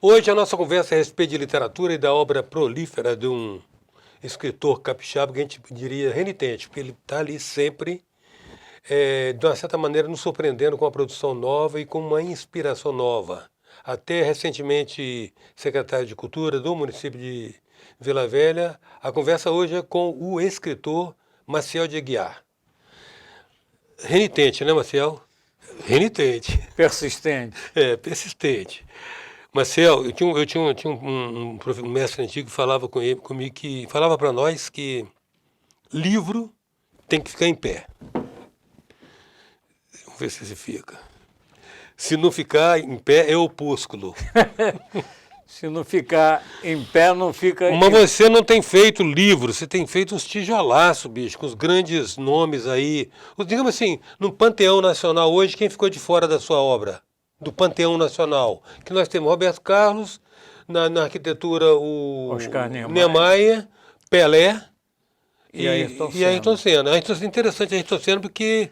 Hoje a nossa conversa é a respeito de literatura e da obra prolífera de um escritor capixaba que a gente diria renitente, porque ele está ali sempre, de uma certa maneira, nos surpreendendo com uma produção nova e com uma inspiração nova. Até recentemente secretário de Cultura do município de Vila Velha, a conversa hoje é com o escritor Maciel de Aguiar. Renitente, né, Maciel? Renitente. Persistente. Persistente. Marcel, eu tinha um mestre antigo que falava comigo que falava para nós que livro tem que ficar em pé. Vamos ver se fica. Se não ficar em pé, é opúsculo. Se não ficar em pé, não fica... Mas você não tem feito livro, você tem feito uns tijolaços, bicho, com os grandes nomes aí. Digamos assim, no Panteão Nacional hoje, quem ficou de fora da sua obra? Do Panteão Nacional. Que nós temos Roberto Carlos, na arquitetura o Oscar Niemeyer, Pelé e Ayrton Senna. Ayrton Senna é interessante, Ayrton Senna, porque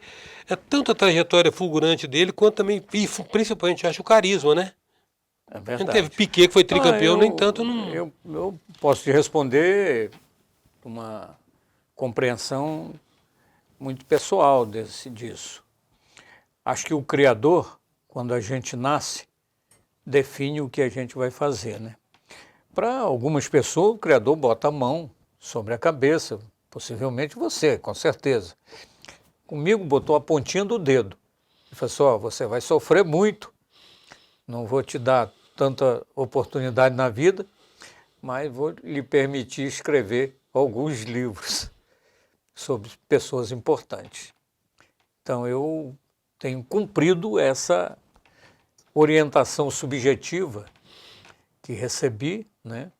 é tanto a trajetória fulgurante dele, quanto também, e principalmente, acho o carisma, né? É verdade. Não teve Piquet, que foi tricampeão, nem tanto. Eu posso te responder uma compreensão muito pessoal disso. Acho que o Criador, quando a gente nasce, define o que a gente vai fazer, né? Para algumas pessoas, o Criador bota a mão sobre a cabeça, possivelmente você, com certeza. Comigo botou a pontinha do dedo. Ele falou assim, você vai sofrer muito, não vou te dar tanta oportunidade na vida, mas vou lhe permitir escrever alguns livros sobre pessoas importantes. Então eu tenho cumprido essa orientação subjetiva que recebi, né?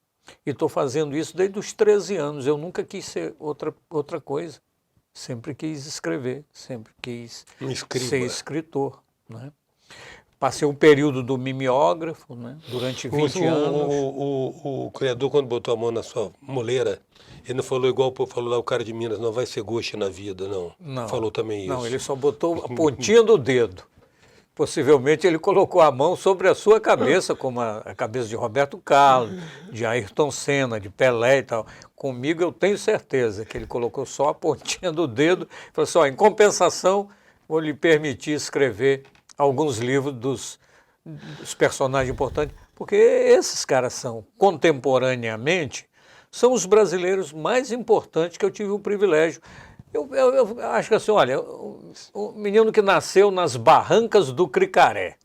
E estou fazendo isso desde os 13 anos. Eu nunca quis ser outra coisa. Sempre quis escrever, sempre quis ser escritor, né? Passei um período do mimeógrafo, né? Durante 20 anos. O criador, quando botou a mão na sua moleira, ele não falou igual falou lá o cara de Minas, não vai ser gosto na vida, não. Não. Falou também isso. Não, ele só botou a pontinha do dedo. Possivelmente ele colocou a mão sobre a sua cabeça, como a cabeça de Roberto Carlos, de Ayrton Senna, de Pelé e tal. Comigo eu tenho certeza que ele colocou só a pontinha do dedo e falou assim, em compensação, vou lhe permitir escrever alguns livros dos personagens importantes, porque esses caras são, contemporaneamente, são os brasileiros mais importantes que eu tive o privilégio. Eu acho que assim, olha, o menino que nasceu nas barrancas do Cricaré,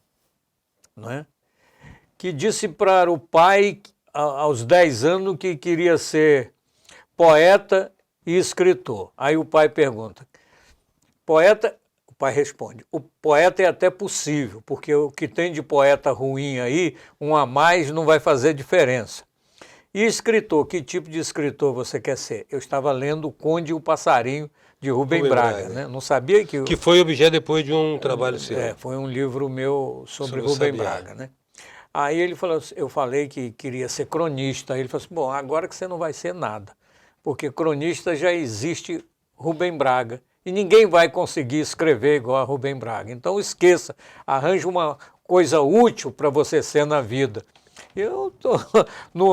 não é? Que disse para o pai, aos 10 anos, que queria ser poeta e escritor. Aí o pai pergunta, poeta... O pai responde, o poeta é até possível, porque o que tem de poeta ruim aí, um a mais não vai fazer diferença. E escritor, que tipo de escritor você quer ser? Eu estava lendo O Conde e o Passarinho, de Rubem Braga, né? Não sabia que... Que foi objeto depois de um trabalho seu. Foi um livro meu sobre Rubem Braga, né? Aí ele falou, eu falei que queria ser cronista, aí ele falou assim, bom, agora que você não vai ser nada, porque cronista já existe Rubem Braga, e ninguém vai conseguir escrever igual a Rubem Braga. Então esqueça, arranje uma coisa útil para você ser na vida.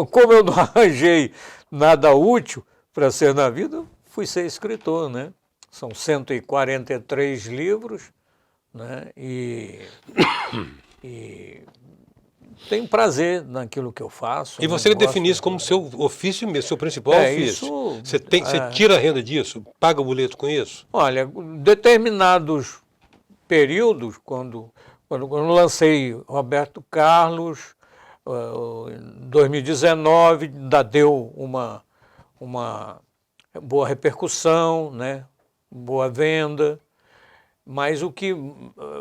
Como eu não arranjei nada útil para ser na vida, fui ser escritor, né? São 143 livros, né? E tenho prazer naquilo que eu faço. E você define isso como seu ofício mesmo, seu principal ofício. Você tira a renda disso? Paga o boleto com isso? Olha, determinados períodos, quando lancei Roberto Carlos, em 2019, ainda deu uma boa repercussão, né? Boa venda, mas o que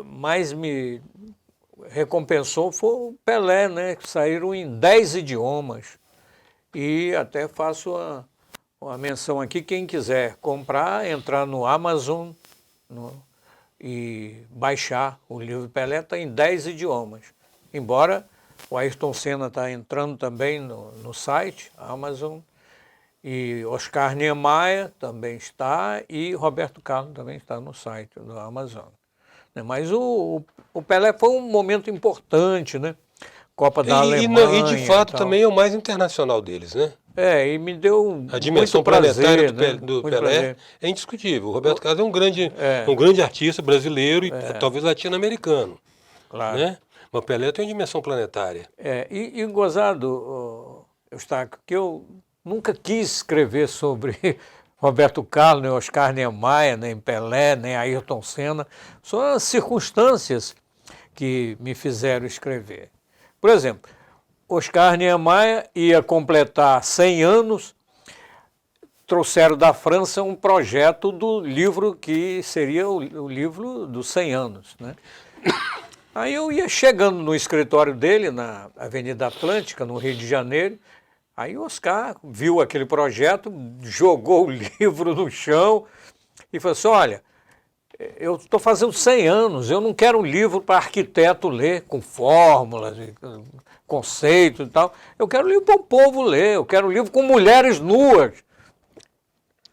mais me recompensou foi o Pelé, né? Que saíram em 10 idiomas. E até faço uma menção aqui, quem quiser comprar, entrar no Amazon e baixar o livro Pelé, está em 10 idiomas. Embora o Ayrton Senna está entrando também no site, Amazon, e Oscar Niemeyer também está, e Roberto Carlos também está no site do Amazon. Mas o Pelé foi um momento importante, né? Copa da E Alemanha. de fato tal. também é o mais internacional deles, né? E me deu A dimensão muito prazer, planetária né? do Muito Pelé prazer. é indiscutível. O Roberto Carlos é É, um grande artista brasileiro e talvez latino-americano, claro. né? Mas o Pelé tem uma dimensão planetária. E gozado, Eustáquio, que eu nunca quis escrever sobre Roberto Carlos, nem Oscar Niemeyer, nem Pelé, nem Ayrton Senna. São as circunstâncias que me fizeram escrever. Por exemplo, Oscar Niemeyer ia completar 100 anos, trouxeram da França um projeto do livro que seria o livro dos 100 anos, né? Aí eu ia chegando no escritório dele, na Avenida Atlântica, no Rio de Janeiro, aí o Oscar viu aquele projeto, jogou o livro no chão e falou assim, olha, eu estou fazendo 100 anos, eu não quero um livro para arquiteto ler, com fórmulas, conceitos e tal, eu quero um livro para o povo ler, eu quero um livro com mulheres nuas.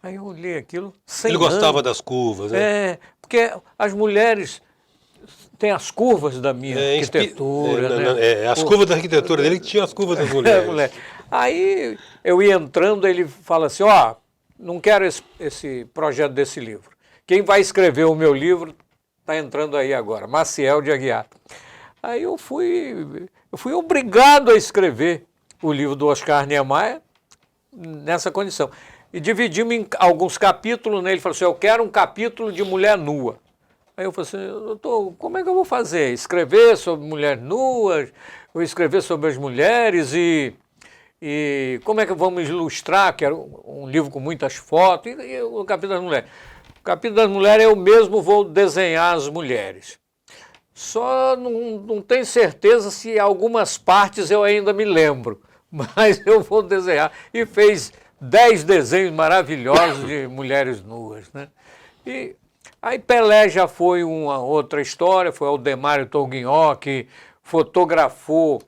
Aí eu li aquilo, 100 Ele gostava anos. das curvas, né? Porque as mulheres têm as curvas da minha arquitetura, né? As curvas da arquitetura dele tinham as curvas das mulheres. Aí eu ia entrando, ele fala assim, ó, não quero esse projeto desse livro. Quem vai escrever o meu livro está entrando aí agora, Maciel de Aguiar. Aí eu fui obrigado a escrever o livro do Oscar Niemeyer nessa condição. E dividimos em alguns capítulos, né? Ele falou assim, eu quero um capítulo de mulher nua. Aí eu falei assim, doutor, como é que eu vou fazer? Escrever sobre mulheres nuas, ou escrever sobre as mulheres e como é que vamos ilustrar, que era um livro com muitas fotos, e o capítulo das mulheres. O capítulo das mulheres eu mesmo vou desenhar as mulheres. Só não tenho certeza se algumas partes eu ainda me lembro, mas eu vou desenhar. E fez 10 desenhos maravilhosos de mulheres nuas, né? E aí Pelé já foi uma outra história, foi Aldemário Tourguignon que fotografou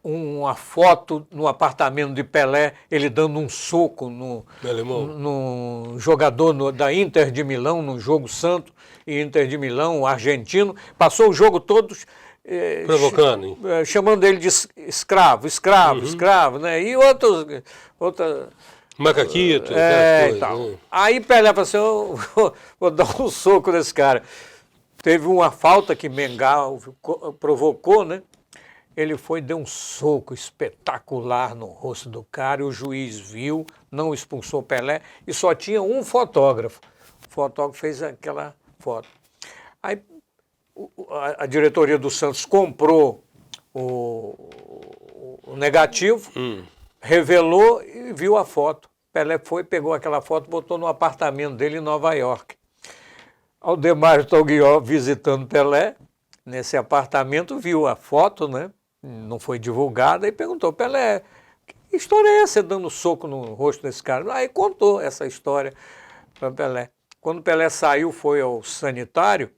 uma foto no apartamento de Pelé, ele dando um soco no jogador da Inter de Milão, no jogo santo, e Inter de Milão, o argentino, passou o jogo todo provocando, chamando ele de escravo, né? E outra Macaquito, e tal. Né? Aí Pelé falou assim, eu vou dar um soco nesse cara. Teve uma falta que Mengal provocou, né? Ele foi, deu um soco espetacular no rosto do cara, e o juiz viu, não expulsou Pelé, e só tinha um fotógrafo. O fotógrafo fez aquela foto. Aí a diretoria do Santos comprou o negativo, revelou e viu a foto. Pelé foi, pegou aquela foto, botou no apartamento dele em Nova York. Aldemário Tourguignon, visitando Pelé, nesse apartamento, viu a foto, né? Não foi divulgada, e perguntou, Pelé, que história é essa, dando soco no rosto desse cara? Aí contou essa história para Pelé. Quando Pelé saiu, foi ao sanitário,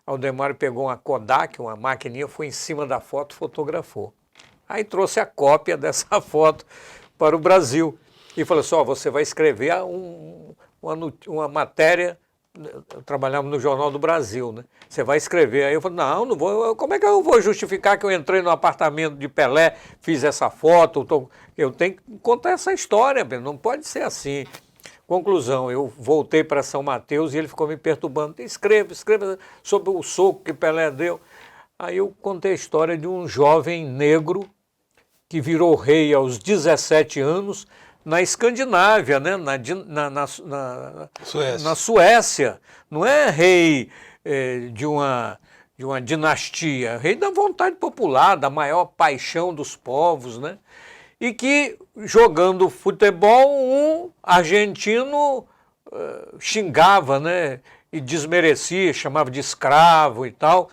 Aldemário pegou uma Kodak, uma maquininha, foi em cima da foto, fotografou. Aí trouxe a cópia dessa foto para o Brasil e falou assim, você vai escrever uma matéria, trabalhamos no Jornal do Brasil, né? Você vai escrever. Aí eu falei, não vou, como é que eu vou justificar que eu entrei no apartamento de Pelé, fiz essa foto, eu tenho que contar essa história, não pode ser assim. Conclusão, eu voltei para São Mateus e ele ficou me perturbando, escreva sobre o soco que Pelé deu. Aí eu contei a história de um jovem negro que virou rei aos 17 anos, na Escandinávia, né? Na Suécia. Não é rei de uma dinastia, rei da vontade popular, da maior paixão dos povos, né? E que, jogando futebol, um argentino xingava, né? E desmerecia, chamava de escravo e tal.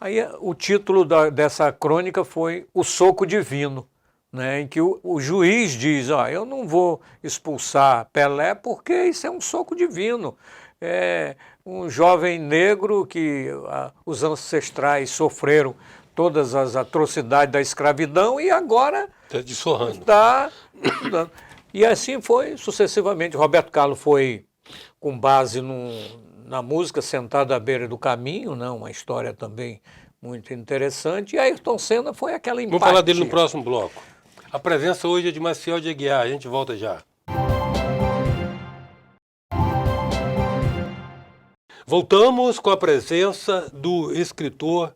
Aí o título dessa crônica foi O Soco Divino, né, em que o juiz diz, eu não vou expulsar Pelé porque isso é um soco divino. É um jovem negro que os ancestrais sofreram todas as atrocidades da escravidão e agora está... E assim foi sucessivamente. Roberto Carlos foi com base na música Sentado à Beira do Caminho, né, uma história também muito interessante. E Ayrton Senna foi aquela empatia. Vamos falar dele no próximo bloco. A presença hoje é de Maciel de Aguiar. A gente volta já. Voltamos com a presença do escritor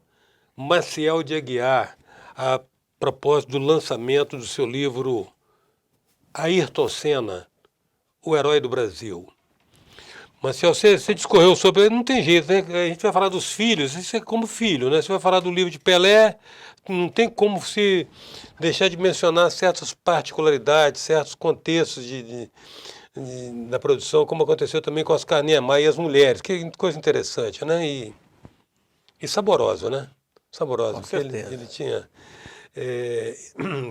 Maciel de Aguiar, a propósito do lançamento do seu livro Ayrton Senna, o Herói do Brasil. Maciel, você discorreu sobre... Não tem jeito, né? A gente vai falar dos filhos, isso é como filho, né? Você vai falar do livro de Pelé, não tem como se deixar de mencionar certas particularidades, certos contextos da produção, como aconteceu também com Oscar Niemeyer e as mulheres. Que coisa interessante, né? E saborosa, né? Saborosa. Com certeza. Ele tinha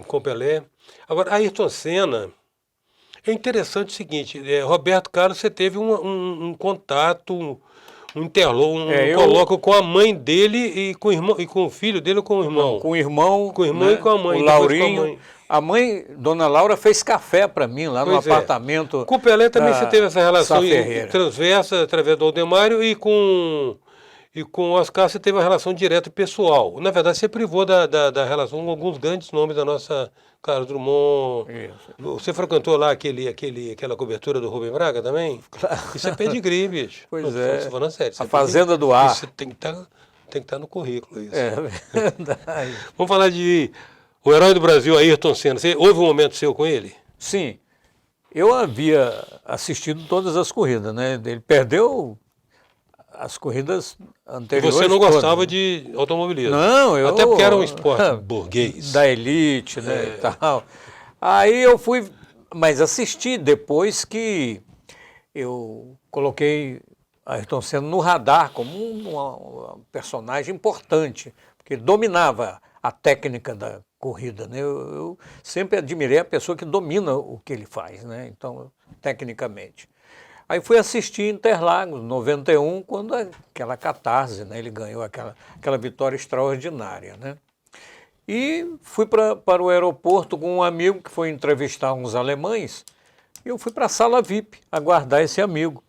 com Pelé. Agora, Ayrton Senna... É interessante o seguinte, Roberto Carlos, você teve um contato, um colóquio com a mãe dele e com o irmão, e com o filho dele ou com o irmão? Não, com o irmão, com o irmão, né? E com a mãe. O Laurinho. A mãe, Dona Laura, fez café para mim lá no apartamento. Com o Pelé também você teve essa relação transversa através do Aldemário e com o Oscar você teve uma relação direta e pessoal. Na verdade, você privou da relação com alguns grandes nomes da nossa... Carlos Drummond. Isso. Você frequentou lá aquela cobertura do Rubem Braga também? Claro. Isso é pedigree, bicho. Pois é. Falando sério. A Fazenda do Ar. Isso tem que estar no currículo. Isso. É verdade. Vamos falar de o Herói do Brasil, Ayrton Senna. Houve um momento seu com ele? Sim. Eu havia assistido todas as corridas, né? Ele perdeu as corridas anteriores. E você não gostava de automobilismo? Não, eu... Até porque era um esporte burguês. Da elite, né, e tal. Aí eu fui, mas assisti depois que eu coloquei Ayrton Senna no radar como um personagem importante, porque ele dominava a técnica da corrida, né? Eu sempre admirei a pessoa que domina o que ele faz, né? Então, tecnicamente. Aí fui assistir Interlagos, 91, quando aquela catarse, né? Ele ganhou aquela vitória extraordinária, né? E fui para o aeroporto com um amigo que foi entrevistar uns alemães, e eu fui para a sala VIP aguardar esse amigo.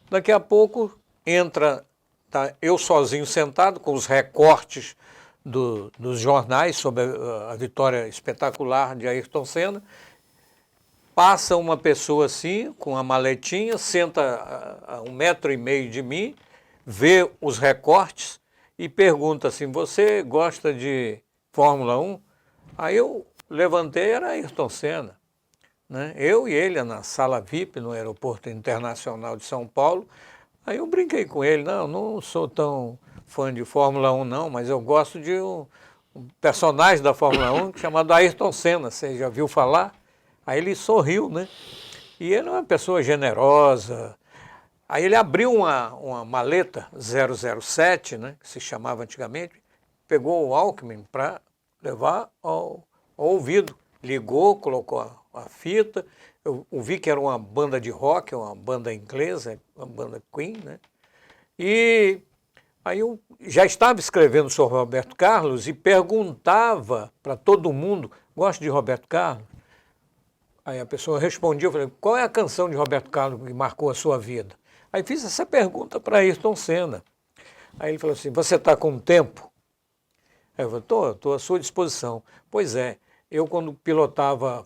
Daqui a pouco entra, tá, eu sozinho sentado com os recortes dos jornais sobre a vitória espetacular de Ayrton Senna. Passa uma pessoa assim, com a maletinha, senta a 1,5 metro de mim, vê os recortes e pergunta assim, você gosta de Fórmula 1? Aí eu levantei, era Ayrton Senna, né? Eu e ele na sala VIP, no Aeroporto Internacional de São Paulo. Aí eu brinquei com ele, não sou tão fã de Fórmula 1 não, mas eu gosto de um personagem da Fórmula 1 chamado Ayrton Senna, você já viu falar? Aí ele sorriu, né? E ele é uma pessoa generosa. Aí ele abriu uma maleta 007, né? Que se chamava antigamente, pegou o Walkman para levar ao ouvido. Ligou, colocou a fita. Eu vi que era uma banda de rock, uma banda inglesa, uma banda Queen, né? E aí eu já estava escrevendo sobre Roberto Carlos e perguntava para todo mundo, gosta de Roberto Carlos? Aí a pessoa respondia, eu falei, qual é a canção de Roberto Carlos que marcou a sua vida? Aí fiz essa pergunta para Ayrton Senna. Aí ele falou assim, você está com tempo? Aí eu falei, estou à sua disposição. Pois é, eu quando pilotava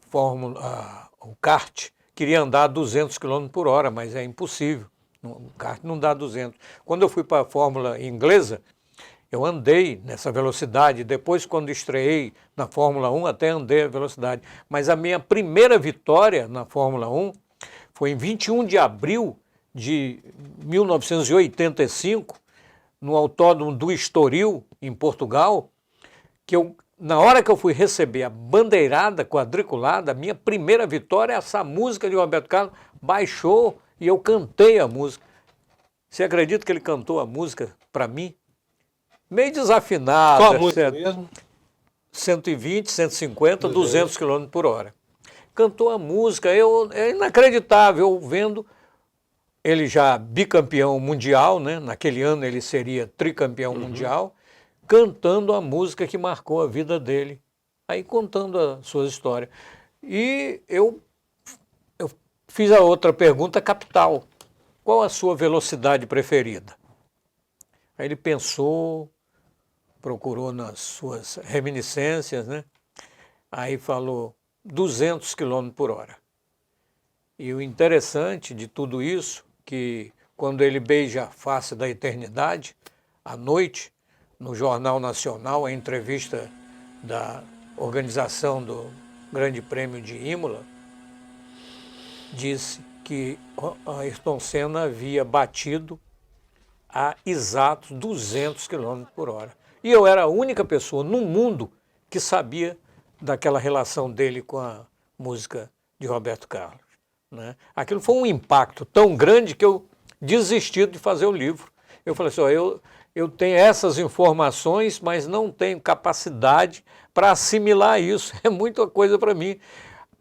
o kart, queria andar a 200 km por hora, mas é impossível. O kart não dá 200. Quando eu fui para a Fórmula inglesa, eu andei nessa velocidade, depois quando estreei na Fórmula 1 até andei a velocidade. Mas a minha primeira vitória na Fórmula 1 foi em 21 de abril de 1985, no Autódromo do Estoril, em Portugal, que na hora que eu fui receber a bandeirada quadriculada, a minha primeira vitória, essa música de Roberto Carlos baixou e eu cantei a música. Você acredita que ele cantou a música para mim? Meio desafinado. Qual a música mesmo? 120, 150, 200 km por hora. Cantou a música, é inacreditável, eu vendo ele já bicampeão mundial, né? Naquele ano ele seria tricampeão mundial, cantando a música que marcou a vida dele, aí contando as suas histórias. E eu fiz a outra pergunta capital, qual a sua velocidade preferida? Aí ele pensou, procurou nas suas reminiscências, né? Aí falou 200 km/h. E o interessante de tudo isso, que quando ele beija a face da eternidade, à noite, no Jornal Nacional, a entrevista da organização do Grande Prêmio de Imola, disse que Ayrton Senna havia batido a exatos 200 km/h. E eu era a única pessoa no mundo que sabia daquela relação dele com a música de Roberto Carlos, né? Aquilo foi um impacto tão grande que eu desisti de fazer o livro. Eu falei assim, eu tenho essas informações, mas não tenho capacidade para assimilar isso. É muita coisa para mim.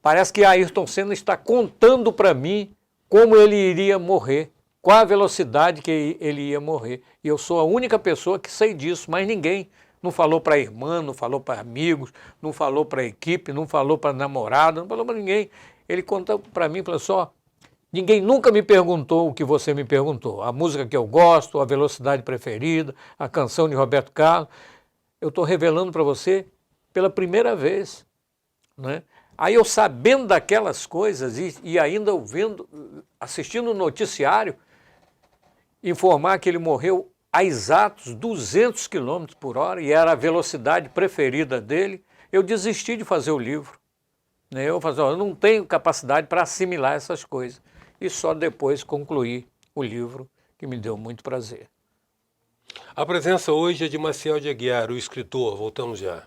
Parece que Ayrton Senna está contando para mim como ele iria morrer, qual a velocidade que ele ia morrer. E eu sou a única pessoa que sei disso, mas ninguém. Não falou para a irmã, não falou para amigos, não falou para a equipe, não falou para a namorada, não falou para ninguém. Ele contou para mim, falou só, ninguém nunca me perguntou o que você me perguntou. A música que eu gosto, a velocidade preferida, a canção de Roberto Carlos. Eu estou revelando para você pela primeira vez, né? Aí eu sabendo daquelas coisas e ainda assistindo o noticiário, informar que ele morreu a exatos 200 km/h e era a velocidade preferida dele, eu desisti de fazer o livro, né? Eu falei, eu não tenho capacidade para assimilar essas coisas. E só depois concluí o livro, que me deu muito prazer. A presença hoje é de Maciel de Aguiar, o escritor. Voltamos já.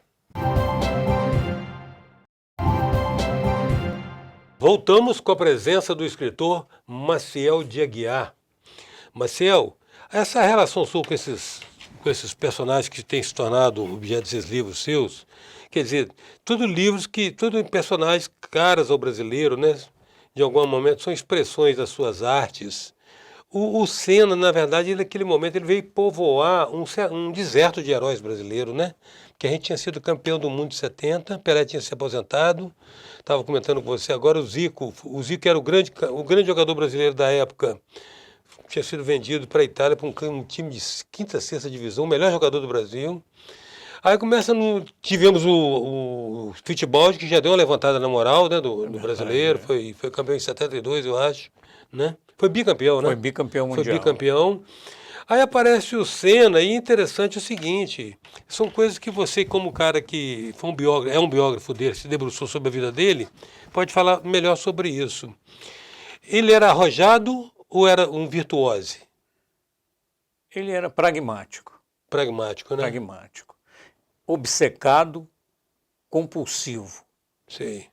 Voltamos com a presença do escritor Maciel de Aguiar. Maciel, essa relação sua com esses personagens que têm se tornado objeto desses livros seus, quer dizer, tudo personagens caras ao brasileiro, né? De algum momento são expressões das suas artes. O Senna, na verdade, naquele momento ele veio povoar um deserto de heróis brasileiros, né? Porque a gente tinha sido campeão do mundo de 70, Pelé tinha se aposentado, estava comentando com você agora, o Zico era o grande jogador brasileiro da época, tinha sido vendido para a Itália, para um time de quinta, sexta divisão, o melhor jogador do Brasil. Aí tivemos o futebol, que já deu uma levantada na moral, né, do brasileiro, foi campeão em 72, eu acho, né? Foi bicampeão, né? Foi bicampeão mundial. Foi bicampeão. Aí aparece o Senna, e interessante o seguinte, são coisas que você, como cara que foi um biógrafo dele, se debruçou sobre a vida dele, pode falar melhor sobre isso. Ele era arrojado ou era um virtuose? Ele era pragmático. Pragmático, né? Pragmático. Obcecado, compulsivo. Sim.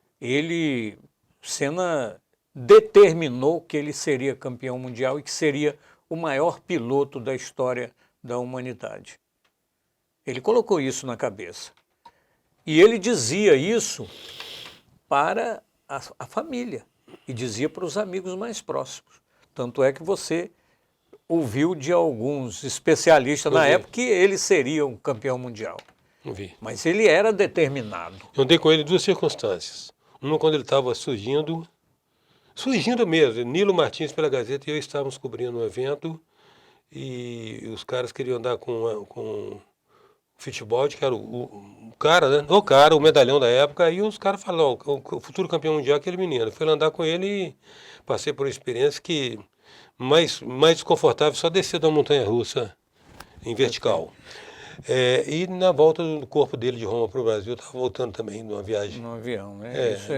Senna determinou que ele seria campeão mundial e que seria o maior piloto da história da humanidade. Ele colocou isso na cabeça. E ele dizia isso para a família e dizia para os amigos mais próximos. Tanto é que você ouviu de alguns especialistas na época que ele seria um campeão mundial. Não vi. Mas ele era determinado. Eu andei com ele em duas circunstâncias. Uma quando ele estava surgindo mesmo. Nilo Martins pela Gazeta e eu estávamos cobrindo um evento e os caras queriam andar com futebol, que era o cara, né? O medalhão da época, e os caras falaram, o futuro campeão mundial é aquele menino. Eu fui lá andar com ele e passei por uma experiência que mais desconfortável, só descer da montanha-russa em vertical. E na volta do corpo dele de Roma para o Brasil, estava voltando também numa viagem. No avião, né? Isso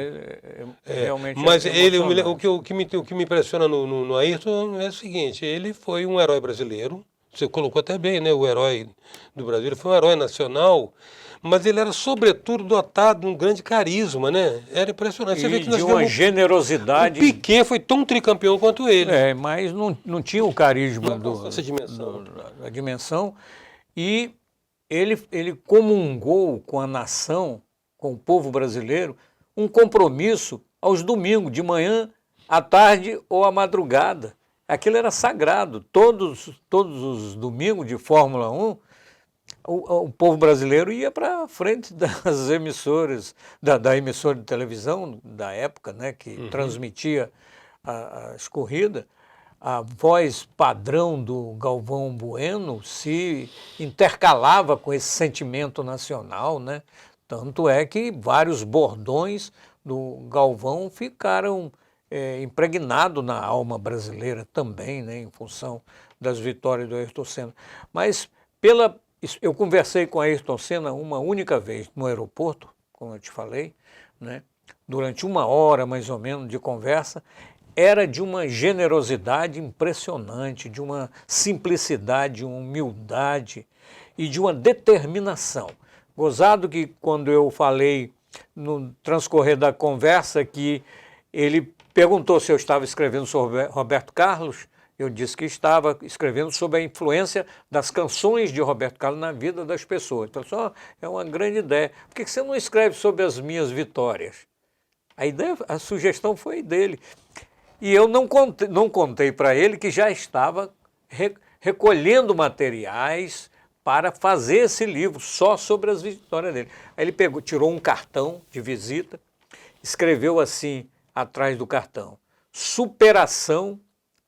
realmente. Mas o que me impressiona no Ayrton é o seguinte, ele foi um herói brasileiro, você colocou até bem, né? O herói do Brasil, ele foi um herói nacional, mas ele era sobretudo dotado de um grande carisma, né? Era impressionante. Você vê que de uma generosidade. O Piquet foi tão tricampeão quanto ele. Mas não tinha o carisma da dimensão. E ele comungou com a nação, com o povo brasileiro, um compromisso aos domingos, de manhã, à tarde ou à madrugada. Aquilo era sagrado. Todos os domingos de Fórmula 1, o povo brasileiro ia para frente das emissoras, da emissora de televisão da época, né, que transmitia as corridas. a voz padrão do Galvão Bueno se intercalava com esse sentimento nacional, né? Tanto é que vários bordões do Galvão ficaram impregnados na alma brasileira também, né? Em função das vitórias do Ayrton Senna. Mas eu conversei com Ayrton Senna uma única vez no aeroporto, como eu te falei, né? Durante 1 hora mais ou menos de conversa. Era de uma generosidade impressionante, de uma simplicidade, de uma humildade e de uma determinação. Gozado que quando eu falei no transcorrer da conversa que ele perguntou se eu estava escrevendo sobre Roberto Carlos, eu disse que estava escrevendo sobre a influência das canções de Roberto Carlos na vida das pessoas. Ele falou assim, é uma grande ideia. Por que você não escreve sobre as minhas vitórias? A sugestão foi dele. E eu não contei para ele que já estava recolhendo materiais para fazer esse livro só sobre as vitórias dele. Aí ele tirou um cartão de visita, escreveu assim atrás do cartão: superação,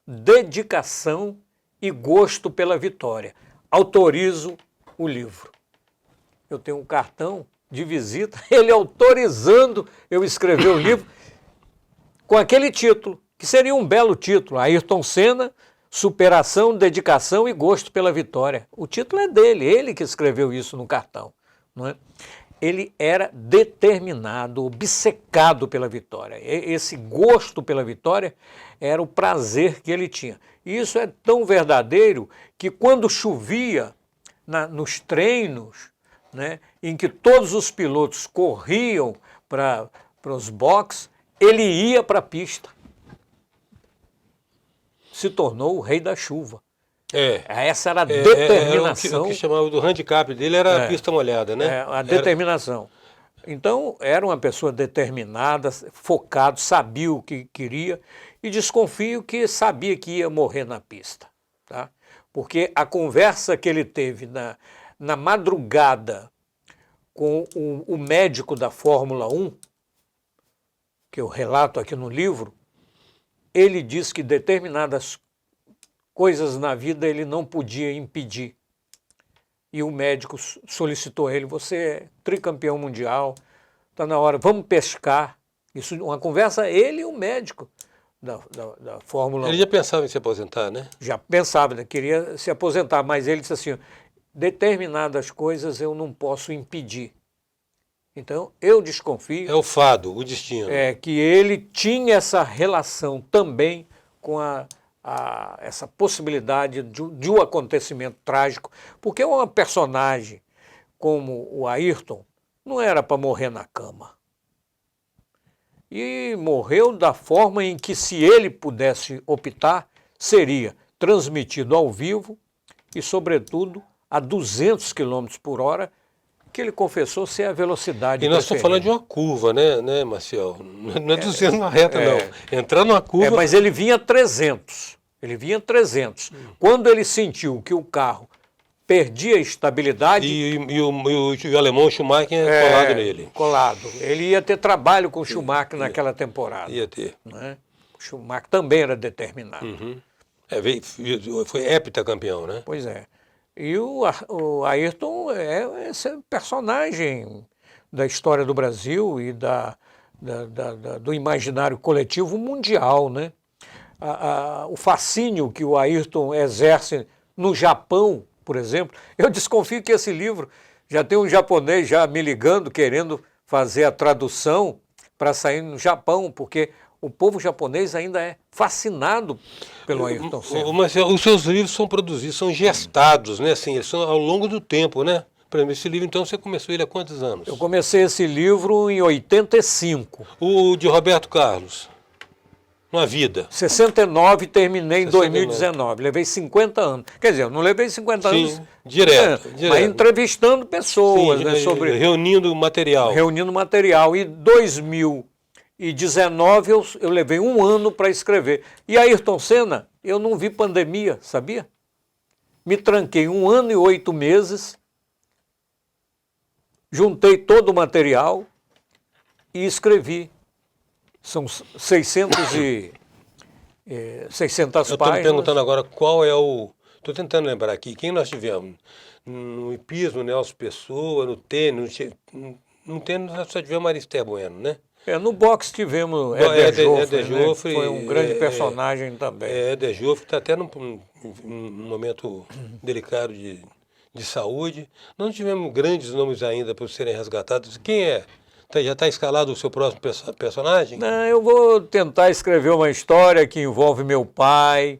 dedicação e gosto pela vitória. Autorizo o livro. Eu tenho um cartão de visita, ele autorizando eu escrever o livro com aquele título, que seria um belo título, Ayrton Senna, superação, dedicação e gosto pela vitória. O título é dele, ele que escreveu isso no cartão. Não é? Ele era determinado, obcecado pela vitória. Esse gosto pela vitória era o prazer que ele tinha. E isso é tão verdadeiro que quando chovia nos treinos, né, em que todos os pilotos corriam para os boxes, ele ia para a pista. Se tornou o rei da chuva. Essa era a determinação. O que chamava do handicap dele era a pista molhada, né? A determinação. Então, era uma pessoa determinada, focado, sabia o que queria e desconfio que sabia que ia morrer na pista. Tá? Porque a conversa que ele teve na madrugada com o médico da Fórmula 1, que eu relato aqui no livro, ele diz que determinadas coisas na vida ele não podia impedir. E o médico solicitou a ele: você é tricampeão mundial, está na hora, vamos pescar. Isso, uma conversa, ele e o médico da Fórmula 1. Ele já pensava em se aposentar, né? Já pensava, né? Queria se aposentar, mas ele disse assim: determinadas coisas eu não posso impedir. Então, eu desconfio... É o fado, o destino. Que ele tinha essa relação também com essa possibilidade de um acontecimento trágico, porque uma personagem como o Ayrton não era para morrer na cama. E morreu da forma em que, se ele pudesse optar, seria transmitido ao vivo e, sobretudo, a 200 km por hora, que ele confessou ser a velocidade. E nós estamos falando de uma curva, né, Maciel? Não é 200 na reta, não. Entrar numa curva... mas ele vinha 300. Ele vinha 300. Quando ele sentiu que o carro perdia a estabilidade... E o alemão Schumacher colado nele. Colado. Ele ia ter trabalho com o Schumacher naquela temporada. Ia ter. Né? O Schumacher também era determinado. Uhum. Foi heptacampeão, né? Pois é. E o Ayrton é esse personagem da história do Brasil e do imaginário coletivo mundial, né? O fascínio que o Ayrton exerce no Japão, por exemplo. Eu desconfio que esse livro já tem um japonês já me ligando, querendo fazer a tradução para sair no Japão, porque o povo japonês ainda é fascinado pelo Ayrton Senna. Mas os seus livros são produzidos, são gestados, né? Assim, eles são ao longo do tempo, né? Por exemplo, esse livro, então, você começou ele há quantos anos? Eu comecei esse livro em 85. O de Roberto Carlos? Uma vida. 69, terminei em 2019. Levei 50 anos. Quer dizer, eu não levei 50 anos direto. Mas entrevistando pessoas, sim, né? Reunindo material. Reunindo material. E 2019 eu levei 1 ano para escrever. E Ayrton Senna, eu não vi pandemia, sabia? Me tranquei 1 ano e 8 meses, juntei todo o material e escrevi. São 600 Eu estou me páginas. perguntando agora qual é o... Estou tentando lembrar aqui, quem nós tivemos? No hipismo, Nelson Pessoa, no tênis, no tênis nós só tivemos Marister Bueno, né? No boxe tivemos Éder Joffre, Joffre, né? Foi um grande personagem também. Éder Joffre, que está até num momento delicado de saúde. Não tivemos grandes nomes ainda para serem resgatados. Quem é? Já está escalado o seu próximo personagem? Não, eu vou tentar escrever uma história que envolve meu pai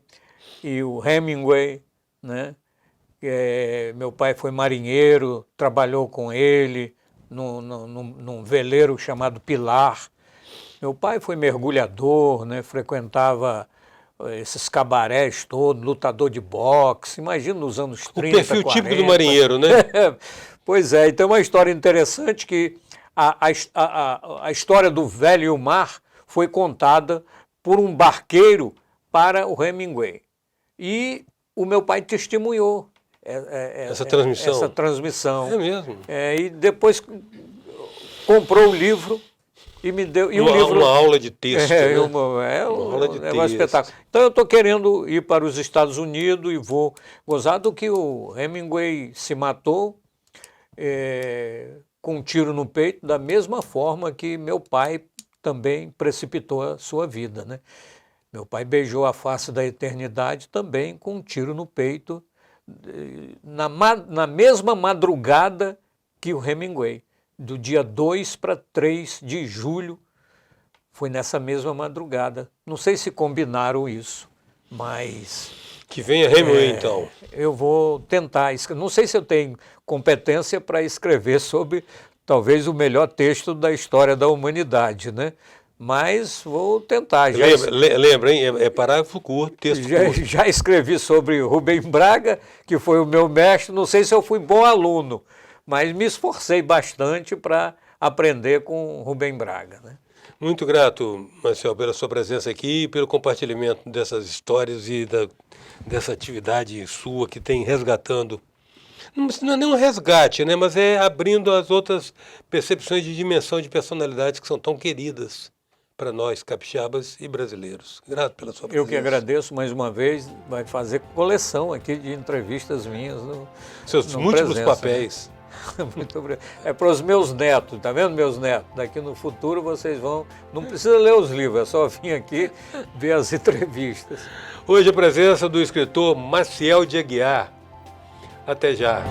e o Hemingway, né? Meu pai foi marinheiro, trabalhou com ele num veleiro chamado Pilar. Meu pai foi mergulhador, né? Frequentava esses cabarés todos, lutador de boxe, imagina nos anos 30, O perfil 40. típico do marinheiro, né? Pois é, então é uma história interessante que a história do velho e o mar foi contada por um barqueiro para o Hemingway. E o meu pai testemunhou essa transmissão. É mesmo? E depois comprou o livro e me deu... E uma aula de texto, né? Uma aula de texto. Um espetáculo. Então eu estou querendo ir para os Estados Unidos e vou gozar do que o Hemingway se matou com um tiro no peito, da mesma forma que meu pai também precipitou a sua vida, né? Meu pai beijou a face da eternidade também com um tiro no peito, na mesma madrugada que o Hemingway, do dia 2 para 3 de julho, foi nessa mesma madrugada. Não sei se combinaram isso, mas... Que venha Hemingway, então. Eu vou tentar, não sei se eu tenho competência para escrever sobre talvez o melhor texto da história da humanidade, né? Mas vou tentar. Lembra, hein? É parágrafo curto, texto curto. Já escrevi sobre Rubem Braga, que foi o meu mestre. Não sei se eu fui bom aluno, mas me esforcei bastante para aprender com Rubem Braga, né? Muito grato, Marcel, pela sua presença aqui e pelo compartilhamento dessas histórias e dessa atividade sua que tem resgatando. Não é nem um resgate, né? Mas é abrindo as outras percepções de dimensão de personalidades que são tão queridas para nós, capixabas e brasileiros. Grato pela sua presença. Eu que agradeço mais uma vez. Vai fazer coleção aqui de entrevistas minhas. Seus múltiplos papéis. Né? Muito obrigado. É para os meus netos, tá vendo, meus netos? Daqui no futuro vocês vão... Não precisa ler os livros, é só vir aqui ver as entrevistas. Hoje a presença do escritor Maciel de Aguiar. Até já.